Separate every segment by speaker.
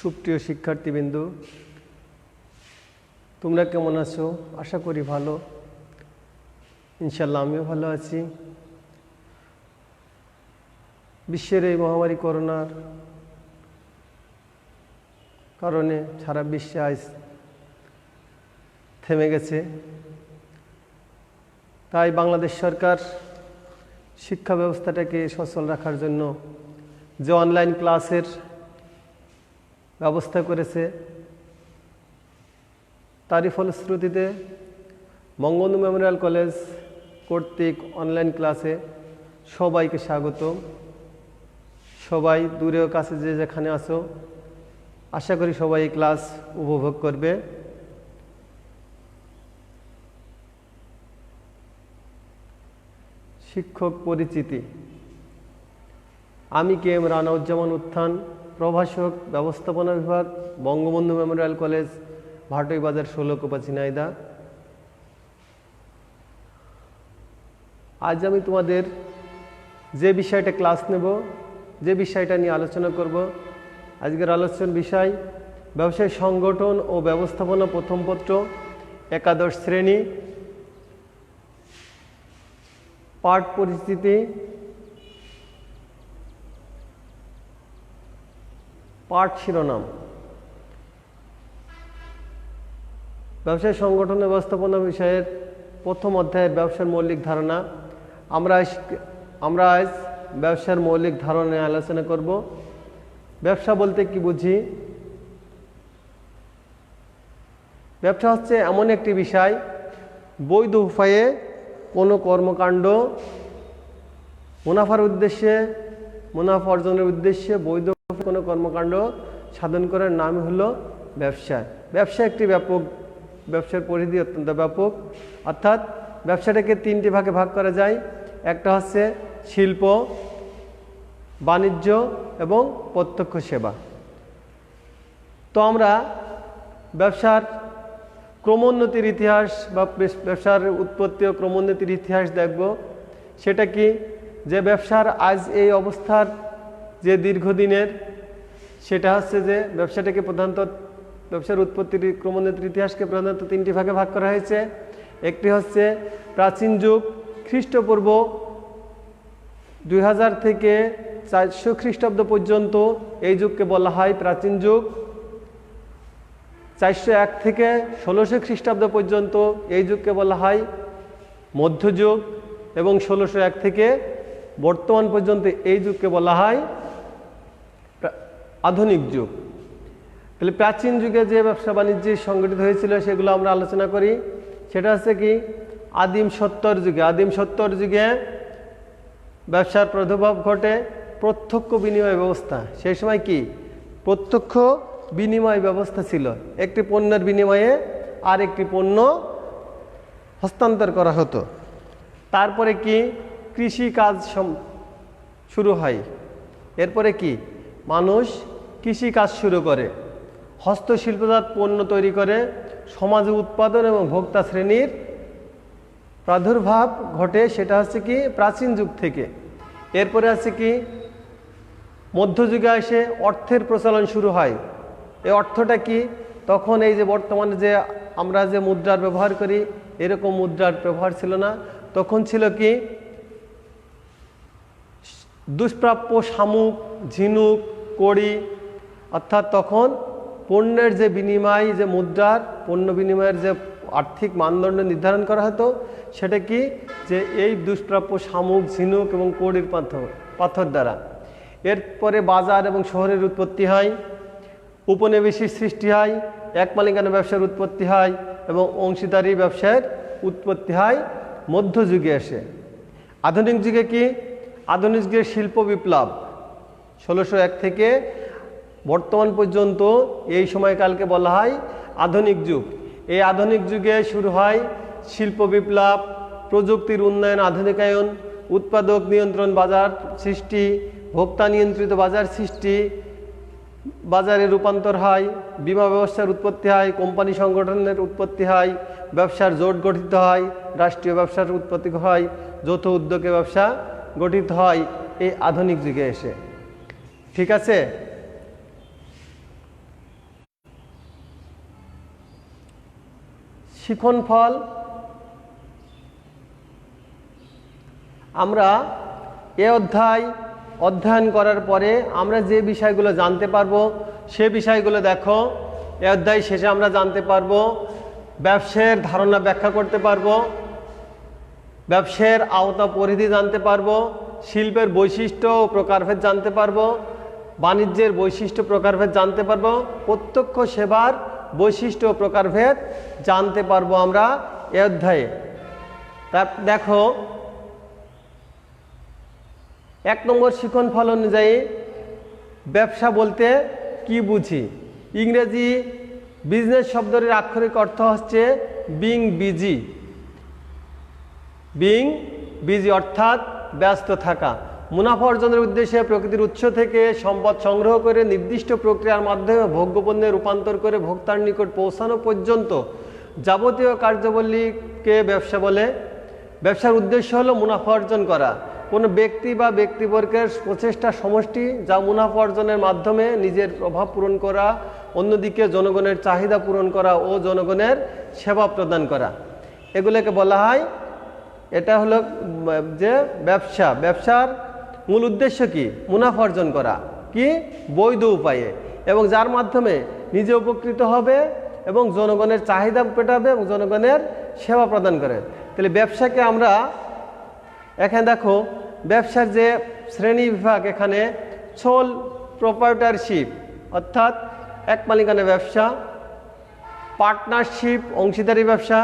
Speaker 1: সুপ্রিয় শিক্ষার্থীবৃন্দ, তোমরা কেমন আছো? আশা করি ভালো। ইনশাল্লাহ আমিও ভালো আছি। বিশ্বের এই মহামারী করোনার কারণে সারা বিশ্বে আজ থেমে গেছে। তাই বাংলাদেশ সরকার শিক্ষা ব্যবস্থাটাকে সচল রাখার জন্য যে অনলাইন ক্লাসের ব্যবস্থা করেছে, তারই ফলশ্রুতিতে বঙ্গবন্ধু মেমোরিয়াল কলেজ কর্তৃক অনলাইন ক্লাসে সবাইকে স্বাগত। সবাই দূরেও কাছে যে যেখানে আছো, আশা করি সবাই এই ক্লাস উপভোগ করবে। শিক্ষক পরিচিতি। আমি কে এম রানাউজ্জামান উত্থান, প্রভাষক, ব্যবস্থাপনা বিভাগ, বঙ্গবন্ধু মেমোরিয়াল কলেজ, ভাটই বাজার, 16 কোপা, ঝিনাইদহ। আজ আমি তোমাদের যে বিষয়টা ক্লাস নেব, যে বিষয়টা নিয়ে আলোচনা করব, আজকের আলোচনার বিষয় ব্যবসায় সংগঠন ও ব্যবস্থাপনা প্রথম পত্র, একাদশ শ্রেণী, পাঠ পরিচিতি, পাঠ শিরোনাম। ব্যবসায় সংগঠন ও ব্যবস্থাপনা বিষয়ের প্রথম অধ্যায়ের ব্যবসার মৌলিক ধারণা। আমরা আজ ব্যবসার মৌলিক ধারণা নিয়ে আলোচনা করব। ব্যবসা বলতে কি বুঝি? ব্যবসা হচ্ছে এমন একটি বিষয়, বৈধ উপায়ে কোনো কর্মকাণ্ড মুনাফা অর্জনের উদ্দেশ্যে বৈধ কোনো কর্মকাণ্ড সাধন করার নাম হলো ব্যবসা। ব্যবসা একটি ব্যবসার পরিধি অত্যন্ত ব্যাপক, অর্থাৎ ব্যবসাটাকে তিনটি ভাগে ভাগ করা যায়। একটা হচ্ছে শিল্প, বাণিজ্য এবং প্রত্যক্ষ সেবা। তো আমরা ব্যবসার ক্রমোন্নতির ইতিহাস বা ব্যবসার উৎপত্তি ও ক্রমোন্নতির ইতিহাস দেখব। সেটা কি, যে ব্যবসার আজ এই অবস্থার যে দীর্ঘদিনের, সেটা হচ্ছে যে ব্যবসাটাকে প্রধানত ব্যবসার উৎপত্তির ক্রমোন্নতির ইতিহাসকে প্রধানত তিনটি ভাগে ভাগ করা হয়েছে। একটি হচ্ছে প্রাচীন যুগ, খ্রিস্টপূর্ব 2000 থেকে 400 খ্রিস্টাব্দ পর্যন্ত এই যুগকে বলা হয় প্রাচীন যুগ। 401 থেকে 1600 খ্রিস্টাব্দ পর্যন্ত এই যুগকে বলা হয় মধ্যযুগ, এবং 1601 থেকে বর্তমান পর্যন্ত এই যুগকে বলা হয় আধুনিক যুগ। তাহলে প্রাচীন যুগে যে ব্যবসা বাণিজ্য সংগঠিত হয়েছিল সেগুলো আমরা আলোচনা করি। সেটা হচ্ছে কি, আদিম সত্তর যুগে ব্যবসার প্রাদুর্ভাব ঘটে প্রত্যক্ষ বিনিময় ব্যবস্থা। সেই সময় কি প্রত্যক্ষ বিনিময় ব্যবস্থা ছিল, একটি পণ্যের বিনিময়ে আর একটি পণ্য হস্তান্তর করা হতো। তারপরে কি কৃষি কাজ শুরু হয়। এরপরে কি মানুষ কৃষি কাজ শুরু করে, হস্তশিল্পজাত পণ্য তৈরি করে, সমাজে উৎপাদন এবং ভোক্তা শ্রেণীর প্রাদুর্ভাব ঘটে। সেটা হচ্ছে কি প্রাচীন যুগ থেকে। এরপরে আছে কি মধ্যযুগে এসে অর্থের প্রচলন শুরু হয়। এই অর্থটা কি, তখন এই যে বর্তমানে যে আমরা যে মুদ্রার ব্যবহার করি, এরকম মুদ্রার ব্যবহার ছিল না। তখন ছিল কি দুষ্প্রাপ্য শামুক, ঝিনুক, কড়ি, অর্থাৎ তখন পণ্যের যে বিনিময়, যে মুদ্রার পণ্য বিনিময়ের যে আর্থিক মানদণ্ড নির্ধারণ করা হতো, সেটা কি যে এই দুষ্প্রাপ্য শামুক, ঝিনুক এবং কড়ির পাথর দ্বারা। এরপরে বাজার এবং শহরের উৎপত্তি হয়, উপনিবেশিক সৃষ্টি হয়, এক মালিকানা ব্যবসার উৎপত্তি হয় এবং অংশীদারি ব্যবসার উৎপত্তি হয় মধ্যযুগে এসে। আধুনিক যুগে কি, আধুনিক যুগে শিল্প বিপ্লব 1601 থেকে বর্তমান পর্যন্ত এই সময়কালকে বলা হয় আধুনিক যুগ। এই আধুনিক যুগে শুরু হয় শিল্প বিপ্লব, প্রযুক্তির উন্নয়ন, আধুনিকায়ন, উৎপাদক নিয়ন্ত্রণ বাজার সৃষ্টি, ভোক্তা নিয়ন্ত্রিত বাজার সৃষ্টি, বাজারে রূপান্তর হয়, বীমা ব্যবস্থার উৎপত্তি হয়, কোম্পানি সংগঠনের উৎপত্তি হয়, ব্যবসার জোট গঠিত হয়, রাষ্ট্রীয় ব্যবসার উৎপত্তি হয়, যৌথ উদ্যোগে ব্যবসা গঠিত হয় এই আধুনিক যুগে এসে। ঠিক আছে। শিখন ফল। আমরা এ অধ্যায় অধ্যয়ন করার পরে আমরা যে বিষয়গুলো জানতে পারবো সে বিষয়গুলো দেখো। এ অধ্যায় শেষে আমরা জানতে পারবো ব্যবসায়ের ধারণা ব্যাখ্যা করতে পারবো, ব্যবসায়ের আওতা পরিধি জানতে পারবো, শিল্পের বৈশিষ্ট্য ও প্রকারভেদ জানতে পারবো, বাণিজ্যের বৈশিষ্ট্য প্রকারভেদ জানতে পারবো, প্রত্যক্ষ সেবার বৈশিষ্ট্য ও প্রকারভেদ জানতে পারবো আমরা এ অধ্যায়ে। তার দেখো 1 নম্বর শিখন ফল অনুযায়ী ব্যবসা বলতে কি বুঝি। ইংরেজি বিজনেস শব্দের আক্ষরিক অর্থ হচ্ছে বিং বিজি। বিং বিজি অর্থাৎ ব্যস্ত থাকা। মুনাফা অর্জনের উদ্দেশ্যে প্রকৃতির উৎস থেকে সম্পদ সংগ্রহ করে নির্দিষ্ট প্রক্রিয়ার মাধ্যমে ভোগ্যপণ্যে রূপান্তর করে ভোক্তার নিকট পৌঁছানো পর্যন্ত যাবতীয় কার্যাবলীকে ব্যবসা বলে। ব্যবসার উদ্দেশ্য হলো মুনাফা অর্জন করা। কোনো ব্যক্তি বা ব্যক্তিবর্গের প্রচেষ্টার সমষ্টি যা মুনাফা অর্জনের মাধ্যমে নিজের অভাব পূরণ করা, অন্যদিকে জনগণের চাহিদা পূরণ করা ও জনগণের সেবা প্রদান করা, এগুলোকে বলা হয়। এটা হলো যে ব্যবসা। ব্যবসার মূল উদ্দেশ্য কি? মুনাফা অর্জন করা, কি বৈধ উপায়ে, এবং যার মাধ্যমে নিজে উপকৃত হবে এবং জনগণের চাহিদা মেটাবে এবং জনগণের সেবা প্রদান করে। তাহলে ব্যবসাকে আমরা এখানে দেখো ব্যবসার যে শ্রেণী বিভাগ, এখানে সোল প্রপার্টারশিপ অর্থাৎ এক মালিকানা ব্যবসা, পার্টনারশিপ অংশীদারি ব্যবসা,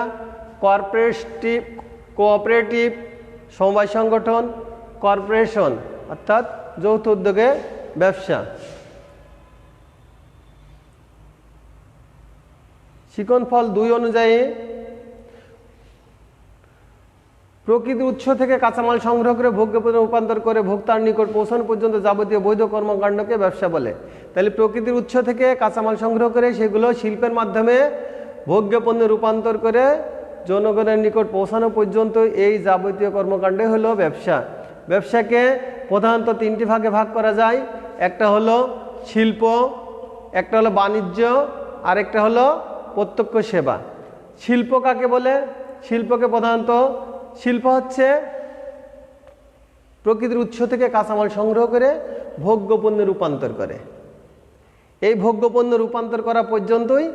Speaker 1: কোঅপারেটিভ সমবায় সংগঠন, কর্পোরেশন অর্থাৎ যৌথ উদ্যোগে ব্যবসা। শিখন ফল 2 অনুযায়ী প্রকৃতির উৎস থেকে কাঁচামাল সংগ্রহ করে ভোগ্যপণ্যে রূপান্তর করে ভোক্তার নিকট পৌঁছানো পর্যন্ত যাবতীয় বৈধ কর্মকাণ্ডকে ব্যবসা বলে। তাহলে প্রকৃতির উৎস থেকে কাঁচামাল সংগ্রহ করে সেগুলো শিল্পের মাধ্যমে ভোগ্যপণ্যে রূপান্তর করে জনগণের নিকট পৌঁছানো পর্যন্ত এই যাবতীয় কর্মকাণ্ডে হলো ব্যবসা। ব্যবসাকে প্রধানত 3টি ভাগে ভাগ করা যায়। একটা হলো শিল্প, একটা হলো বাণিজ্য, আরেকটা হলো প্রত্যক্ষ সেবা। শিল্প কাকে বলে? শিল্পকে প্রধানত শিল্প হচ্ছে প্রকৃতির উৎস থেকে কাঁচামাল সংগ্রহ করে ভোগ্যপণ্যে রূপান্তর করে। এই ভোগ্যপণ্য রূপান্তর করা পর্যন্তই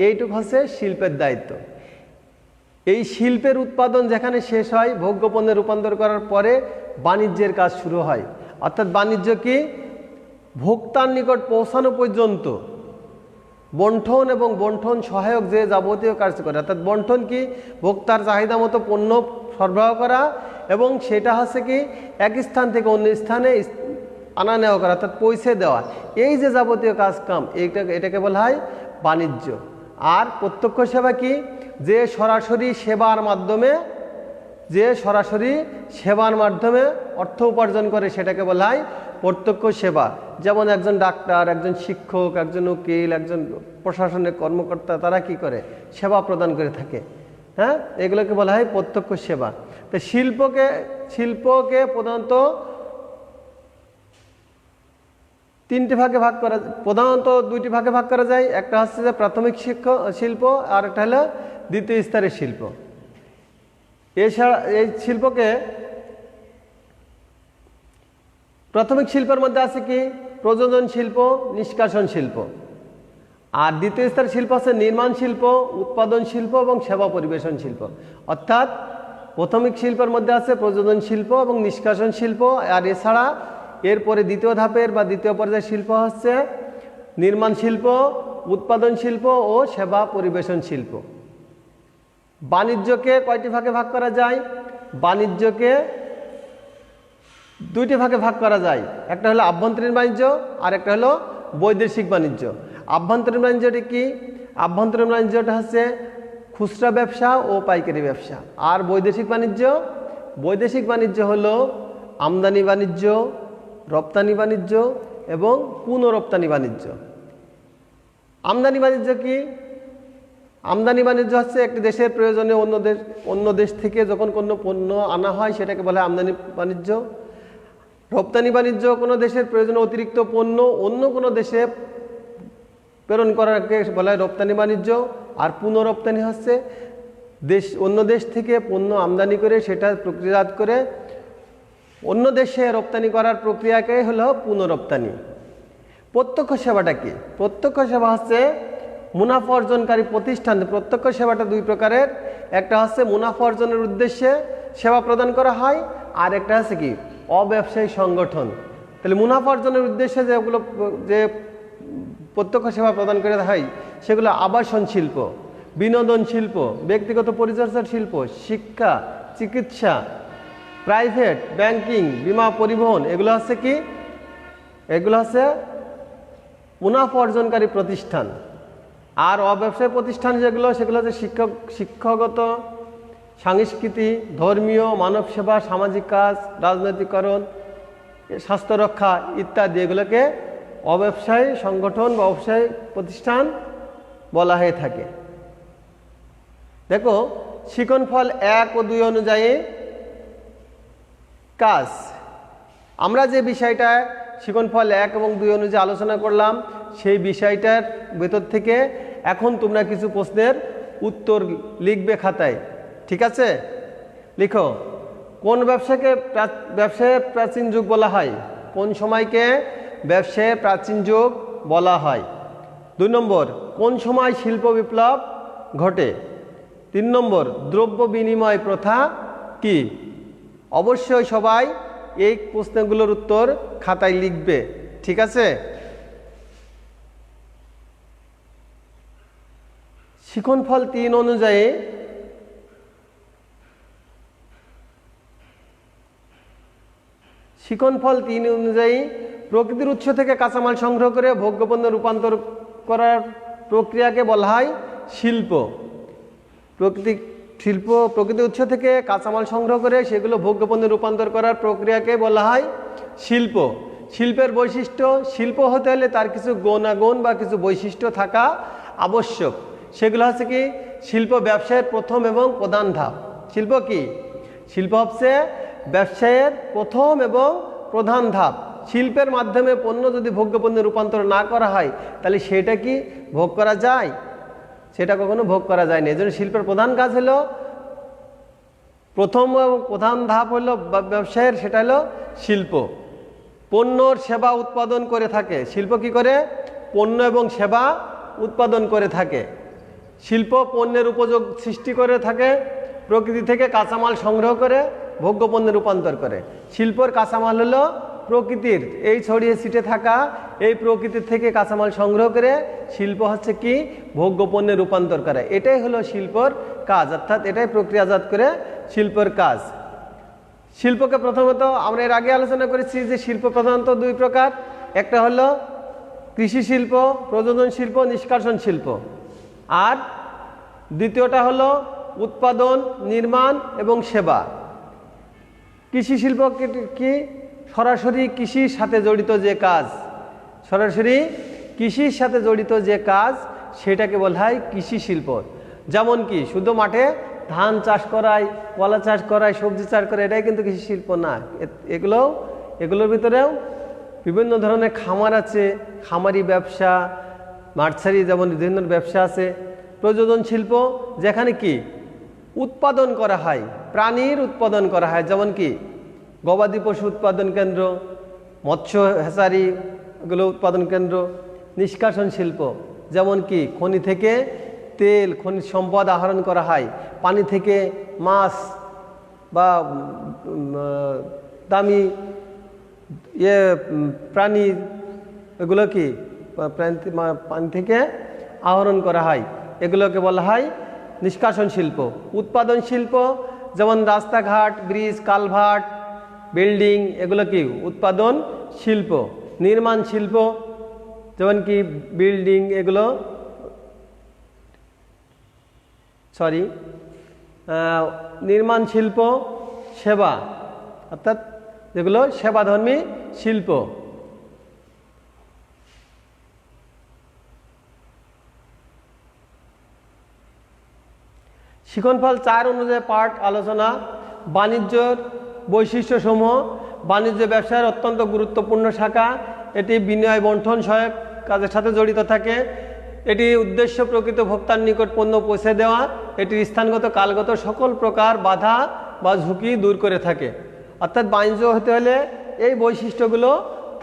Speaker 1: এইটুকু হচ্ছে শিল্পের দায়িত্ব। এই শিল্পের উৎপাদন যেখানে শেষ হয়, ভোগ্যপণ্যে রূপান্তর করার পরে বাণিজ্যের কাজ শুরু হয়। অর্থাৎ বাণিজ্য কি? ভোক্তার নিকট পৌঁছানো পর্যন্ত বণ্টন এবং বণ্টন সহায়ক যে যাবতীয় কাজ করে। অর্থাৎ বণ্টন কি? ভোক্তার চাহিদা মতো পণ্য সরবরাহ করা এবং সেটা হচ্ছে কি এক স্থান থেকে অন্য স্থানে আনা নেওয়া করা, অর্থাৎ পৌঁছে দেওয়া। এই যে যাবতীয় কাজকাম এটাকে বলা হয় বাণিজ্য। আর প্রত্যক্ষ সেবা কি? যে সরাসরি সেবার মাধ্যমে অর্থ উপার্জন করে সেটাকে বলা হয় প্রত্যক্ষ সেবা। যেমন একজন ডাক্তার, একজন শিক্ষক, একজন উকিল, একজন প্রশাসনিক কর্মকর্তা, তারা কি করে? সেবা প্রদান করে থাকে। হ্যাঁ, এগুলোকে বলা হয় প্রত্যক্ষ সেবা। তো শিল্পকে প্রধানত 2টি ভাগে ভাগ করা যায়। একটা হচ্ছে যে প্রাথমিক শিল্প, আর একটা হলো দ্বিতীয় স্তরের শিল্প। এছাড়া এই শিল্পকে প্রাথমিক শিল্পের মধ্যে আছে কি? প্রযোজন শিল্প, নিষ্কাশন শিল্প। আর দ্বিতীয় স্তরের শিল্প আছে নির্মাণ শিল্প, উৎপাদন শিল্প এবং সেবা পরিবেশন শিল্প। অর্থাৎ প্রাথমিক শিল্পের মধ্যে আছে প্রযোজন শিল্প এবং নিষ্কাশন শিল্প। আর এছাড়া এরপরে দ্বিতীয় ধাপের বা দ্বিতীয় পর্যায়ের শিল্প হচ্ছে নির্মাণ শিল্প, উৎপাদন শিল্প ও সেবা পরিবেশন শিল্প। বাণিজ্যকে কয়টি ভাগে ভাগ করা যায়? বাণিজ্যকে 2টি ভাগে ভাগ করা যায়। একটা হলো আভ্যন্তরীণ বাণিজ্য আর একটা হলো বৈদেশিক বাণিজ্য। আভ্যন্তরীণ বাণিজ্যটি কি? আভ্যন্তরীণ বাণিজ্যটা হচ্ছে খুচরা ব্যবসা ও পাইকারি ব্যবসা। আর বৈদেশিক বাণিজ্য হলো আমদানি বাণিজ্য, রপ্তানি বাণিজ্য এবং পুনঃরপ্তানি বাণিজ্য। আমদানি বাণিজ্য কি? আমদানি বাণিজ্য হচ্ছে একটি দেশের প্রয়োজনে অন্য দেশ থেকে যখন কোনো পণ্য আনা হয় সেটাকে বলা হয় আমদানি বাণিজ্য। রপ্তানি বাণিজ্য কোনো দেশের প্রয়োজনে অতিরিক্ত পণ্য অন্য কোনো দেশে প্রেরণ করাকে বলা হয় রপ্তানি বাণিজ্য। আর পুনঃরপ্তানি হচ্ছে অন্য দেশ থেকে পণ্য আমদানি করে সেটা প্রক্রিয়াজাত করে অন্য দেশে রপ্তানি করার প্রক্রিয়াকে হলো পুনঃরপ্তানি। প্রত্যক্ষ সেবাটা কি? প্রত্যক্ষ সেবা হচ্ছে মুনাফা অর্জনকারী প্রতিষ্ঠান। প্রত্যক্ষ সেবাটা দুই প্রকারের, একটা হচ্ছে মুনাফা অর্জনের উদ্দেশ্যে সেবা প্রদান করা হয়, আর একটা হচ্ছে কি অব্যবসায়ী সংগঠন। তাহলে মুনাফা অর্জনের উদ্দেশ্যে যেগুলো যে প্রত্যক্ষ সেবা প্রদান করে হয় সেগুলো আবাসন শিল্প, বিনোদন শিল্প, ব্যক্তিগত পরিচর্যার শিল্প, শিক্ষা, চিকিৎসা, প্রাইভেট, ব্যাংকিং, বিমা, পরিবহন, এগুলো হচ্ছে কি? এগুলো হচ্ছে মুনাফা অর্জনকারী প্রতিষ্ঠান। আর অব্যবসায়ী প্রতিষ্ঠান যেগুলো সেগুলো হচ্ছে শিক্ষাগত, সাংস্কৃতিক, ধর্মীয়, মানব সেবা, সামাজিক কাজ, রাজনৈতিকরণ, স্বাস্থ্য রক্ষা ইত্যাদি, এগুলোকে অব্যবসায়ী সংগঠন বা ব্যবসায়ী প্রতিষ্ঠান বলা হয়ে থাকে। দেখো শিকনফল 1 ও 2 অনুযায়ী কাজ। আমরা যে বিষয়টা শিকনফল 1 এবং 2 অনুযায়ী আলোচনা করলাম সেই বিষয়টার ভেতর থেকে এখন তোমরা কিছু প্রশ্নের উত্তর লিখবে খাতায়, ঠিক আছে? লিখো, কোন ব্যবসাকে ব্যবসায়ের প্রাচীন যুগ বলা হয়? কোন সময়কে ব্যবসায়ের প্রাচীন যুগ বলা হয়? 2 নম্বর, কোন সময় শিল্প বিপ্লব ঘটে? 3 নম্বর, দ্রব্য বিনিময় প্রথা কি? অবশ্যই সবাই এই প্রশ্নগুলোর উত্তর খাতায় লিখবে, ঠিক আছে? শিকনফল 3 অনুযায়ী প্রকৃতির উৎস থেকে কাঁচামাল সংগ্রহ করে ভোগ্যপণ্যে রূপান্তর করার প্রক্রিয়াকে বলা হয় শিল্প। প্রকৃতির উৎস থেকে কাঁচামাল সংগ্রহ করে সেগুলো ভোগ্যপণ্যে রূপান্তর করার প্রক্রিয়াকে বলা হয় শিল্প। শিল্পের বৈশিষ্ট্য, শিল্প হতে হলে তার কিছু গুণাগুণ বা কিছু বৈশিষ্ট্য থাকা আবশ্যক। সেগুলো হচ্ছে কি? শিল্প ব্যবসায়ের প্রথম এবং প্রধান ধাপ। শিল্প কি? শিল্প হচ্ছে ব্যবসায়ের প্রথম এবং প্রধান ধাপ। শিল্পের মাধ্যমে পণ্য যদি ভোগ্যপণ্যে রূপান্তর না করা হয় তাহলে সেটা কি ভোগ করা যায়? সেটা কখনো ভোগ করা যায় না। এই জন্য শিল্পের প্রধান কাজ হলো, প্রথম এবং প্রধান ধাপ হলো ব্যবসায়ের, সেটা হলো শিল্প। পণ্যর সেবা উৎপাদন করে থাকে। শিল্প কি করে? পণ্য এবং সেবা উৎপাদন করে থাকে। শিল্প পণ্যের উপযোগ সৃষ্টি করে থাকে, প্রকৃতি থেকে কাঁচামাল সংগ্রহ করে ভোগ্যপণ্যে রূপান্তর করে। শিল্পর কাঁচামাল হলো প্রকৃতির এই ছড়িয়ে ছিটে থাকা, এই প্রকৃতির থেকে কাঁচামাল সংগ্রহ করে শিল্প হচ্ছে কি? ভোগ্যপণ্যে রূপান্তর করে। এটাই হলো শিল্পর কাজ, অর্থাৎ এটাই প্রক্রিয়াজাত করে শিল্পর কাজ। শিল্পকে প্রথমত আমরা এর আগে আলোচনা করেছি যে শিল্প প্রধানত 2 প্রকার, একটা হলো কৃষি শিল্প, প্রযোজন শিল্প, নিষ্কাশন শিল্প, আর দ্বিতীয়টা হলো উৎপাদন, নির্মাণ এবং সেবা। কৃষি শিল্প কি? সরাসরি কৃষির সাথে জড়িত যে কাজ, সরাসরি কৃষির সাথে জড়িত যে কাজ সেটাকে বলা হয় কৃষি শিল্প। যেমন কি শুধু মাঠে ধান চাষ করায়, কলা চাষ করায়, সবজি চাষ করে, এটাই কিন্তু কৃষি শিল্প না। এগুলোর ভিতরেও বিভিন্ন ধরনের খামার আছে, খামারি ব্যবসা, নার্সারি, যেমন বিভিন্ন ব্যবসা আছে। প্রযোজন শিল্প যেখানে কি উৎপাদন করা হয়, প্রাণীর উৎপাদন করা হয়, যেমন কি গবাদি পশু উৎপাদন কেন্দ্র, মৎস্য হ্যাচারি, এগুলো উৎপাদন কেন্দ্র। নিষ্কাশন শিল্প যেমন কি খনি থেকে তেল, খনিজ সম্পদ আহরণ করা হয়, পানি থেকে মাছ বা দামি প্রাণী, এগুলো কি পানি থেকে আহরণ করা হয়, এগুলোকে বলা হয় নিষ্কাশন শিল্প। উৎপাদন শিল্প যেমন রাস্তাঘাট, ব্রিজ, কালভার্ট, বিল্ডিং, এগুলো কি উৎপাদন শিল্প। নির্মাণ শিল্প যেমন কি বিল্ডিং, এগুলো নির্মাণ শিল্প। সেবা অর্থাৎ যেগুলো সেবাধর্মী শিল্প। শিকনফল 4 অনুযায়ী পাঠ আলোচনা। বাণিজ্যের বৈশিষ্ট্যসমূহ। বাণিজ্য ব্যবসায়ের অত্যন্ত গুরুত্বপূর্ণ শাখা। এটি বিনিময় বন্টন সহায়ক কাজের সাথে জড়িত থাকে। এটি উদ্দেশ্য প্রকৃত ভোক্তার নিকট পণ্য পৌঁছে দেওয়া, এটির স্থানগত কালগত সকল প্রকার বাধা বা ঝুঁকি দূর করে থাকে। অর্থাৎ বাণিজ্য হতে হলে এই বৈশিষ্ট্যগুলো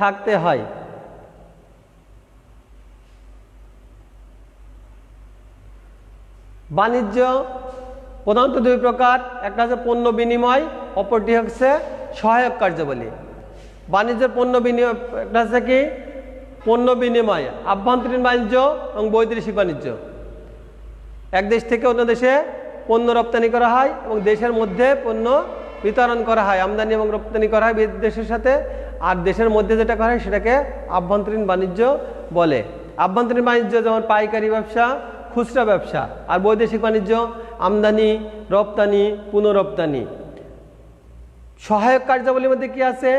Speaker 1: থাকতে হয়। বাণিজ্য প্রধানত দুই প্রকার, একটা হচ্ছে পণ্য বিনিময়, অপরটি হচ্ছে সহায়ক কার্যাবলী। বাণিজ্যের পণ্য বিনিময় একটা হচ্ছে কি পণ্য বিনিময়, আভ্যন্তরীণ বাণিজ্য এবং বৈদেশিক বাণিজ্য। এক দেশ থেকে অন্য দেশে পণ্য রপ্তানি করা হয় এবং দেশের মধ্যে পণ্য বিতরণ করা হয়, আমদানি এবং রপ্তানি করা হয় দেশের সাথে। আর দেশের মধ্যে যেটা করা হয় সেটাকে আভ্যন্তরীণ বাণিজ্য বলে। আভ্যন্তরীণ বাণিজ্য যেমন পাইকারি ব্যবসা, খুচরা ব্যবসা। আর বৈদেশিক বাণিজ্য আমদানি, রপ্তানি, পুনঃরপ্তানি। সহায়ক কার্যাবলীর মধ্যে কি আছে?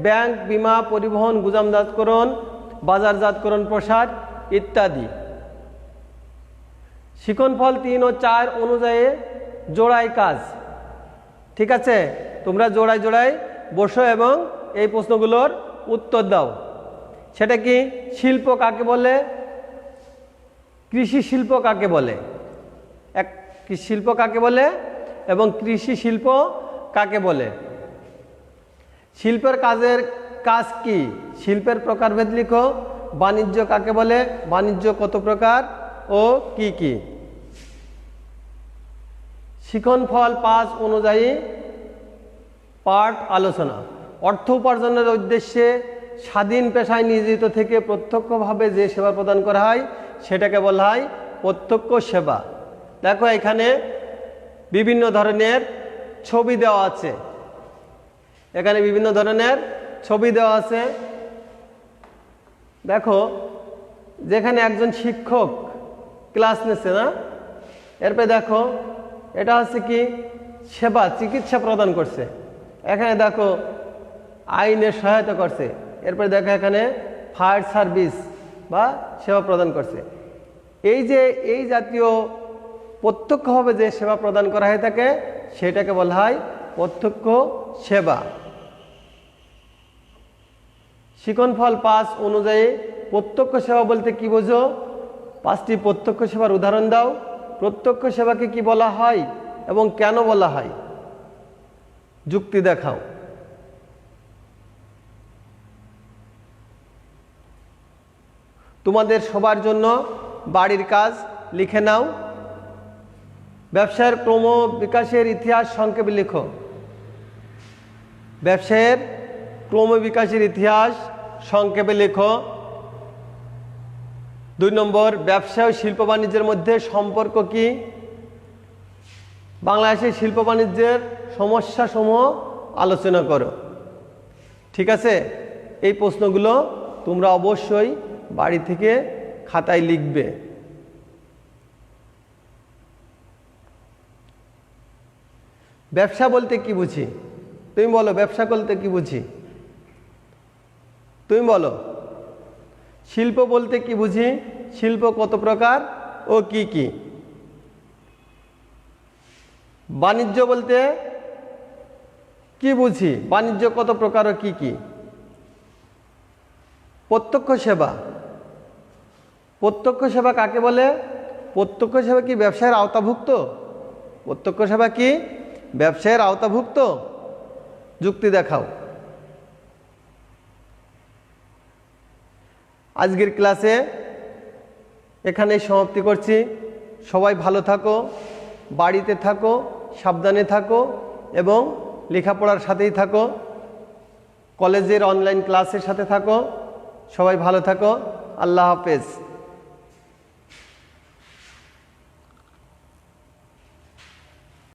Speaker 1: ব্যাংক, বিমা, পরিবহন, গুদামজাতকরণ, বাজারজাতকরণ, প্রসার ইত্যাদি। শিকনফল 3 ও 4 অনুযায়ী জোড়ায় কাজ। ঠিক আছে, তোমরা জোড়ায় জোড়ায় বসো এবং এই প্রশ্নগুলোর উত্তর দাও। সেটা কি? শিল্প কাকে বলে? কৃষি শিল্প কাকে বলে? শিল্প কাকে বলে এবং কৃষি শিল্প কাকে বলে? শিল্পের কাজ কি? শিল্পের প্রকারভেদ লিখো। বাণিজ্য কাকে বলে? বাণিজ্য কত প্রকার ও কি কি? শিক্ষণফল 5 অনুযায়ী পাঠ আলোচনা। অর্থ উপার্জনের উদ্দেশ্যে স্বাধীন পেশায় নিয়োজিত থেকে প্রত্যক্ষভাবে যে সেবা প্রদান করা হয় সেটাকে বলা হয় প্রত্যক্ষ সেবা। দেখো এখানে বিভিন্ন ধরনের ছবি দেওয়া আছে, এখানে বিভিন্ন ধরনের ছবি দেওয়া আছে। দেখো যেখানে একজন শিক্ষক ক্লাস নিচ্ছে না, এরপরে দেখো এটা হচ্ছে কি সেবা, চিকিৎসা প্রদান করছে। এখানে দেখো আইনের সহায়তা করছে। এরপরে দেখো এখানে ফায়ার সার্ভিস বা সেবা প্রদান করছে। এই জাতীয় প্রত্যক্ষভাবে যে সেবা প্রদান করা হয়ে থাকে সেটাকে বলা হয় প্রত্যক্ষ সেবা। শিক্ষণফল 5 অনুযায়ী প্রত্যক্ষ সেবা বলতে কি বোঝো? 5টি প্রত্যক্ষ সেবার উদাহরণ দাও। প্রত্যক্ষ সেবাকে কি বলা হয় এবং কেন বলা হয়? যুক্তি দেখাও। তোমাদের সবার জন্য বাড়ির কাজ লিখে নাও। ব্যবসায়ের ক্রম বিকাশের ইতিহাস সংক্ষেপে লিখো। ব্যবসায়ের ক্রম বিকাশের ইতিহাস সংক্ষেপে লেখো। 2 নম্বর, ব্যবসা ও শিল্প বাণিজ্যের মধ্যে সম্পর্ক কি? বাংলাদেশের শিল্প বাণিজ্যের সমস্যাসমূহ আলোচনা করো। ঠিক আছে, এই প্রশ্নগুলো তোমরা অবশ্যই বাড়ি থেকে খাতায় লিখবে। ব্যবসা বলতে কি বুঝি? তুমি বলো, ব্যবসা বলতে কি বুঝি? তুমি বলো। শিল্প বলতে কি বুঝি? শিল্প কত প্রকার ও কি কি? বাণিজ্য বলতে কি বুঝি? বাণিজ্য কত প্রকার ও কি কি? প্রত্যক্ষ সেবা, প্রত্যক্ষ সেবা কাকে বলে? প্রত্যক্ষ সেবা কি ব্যবসায়ের আওতাভুক্ত? প্রত্যক্ষ সেবা কি ব্যবসায়ের আওতাভুক্ত? যুক্তি দেখাও। আজকের ক্লাসে এখানেই সমাপ্তি করছি। সবাই ভালো থাকো, বাড়িতে থাকো, সাবধানে থাকো এবং লেখাপড়ার সাথেই থাকো, কলেজের অনলাইন ক্লাসের সাথে থাকো। সবাই ভালো থাকো। আল্লাহ হাফেজ।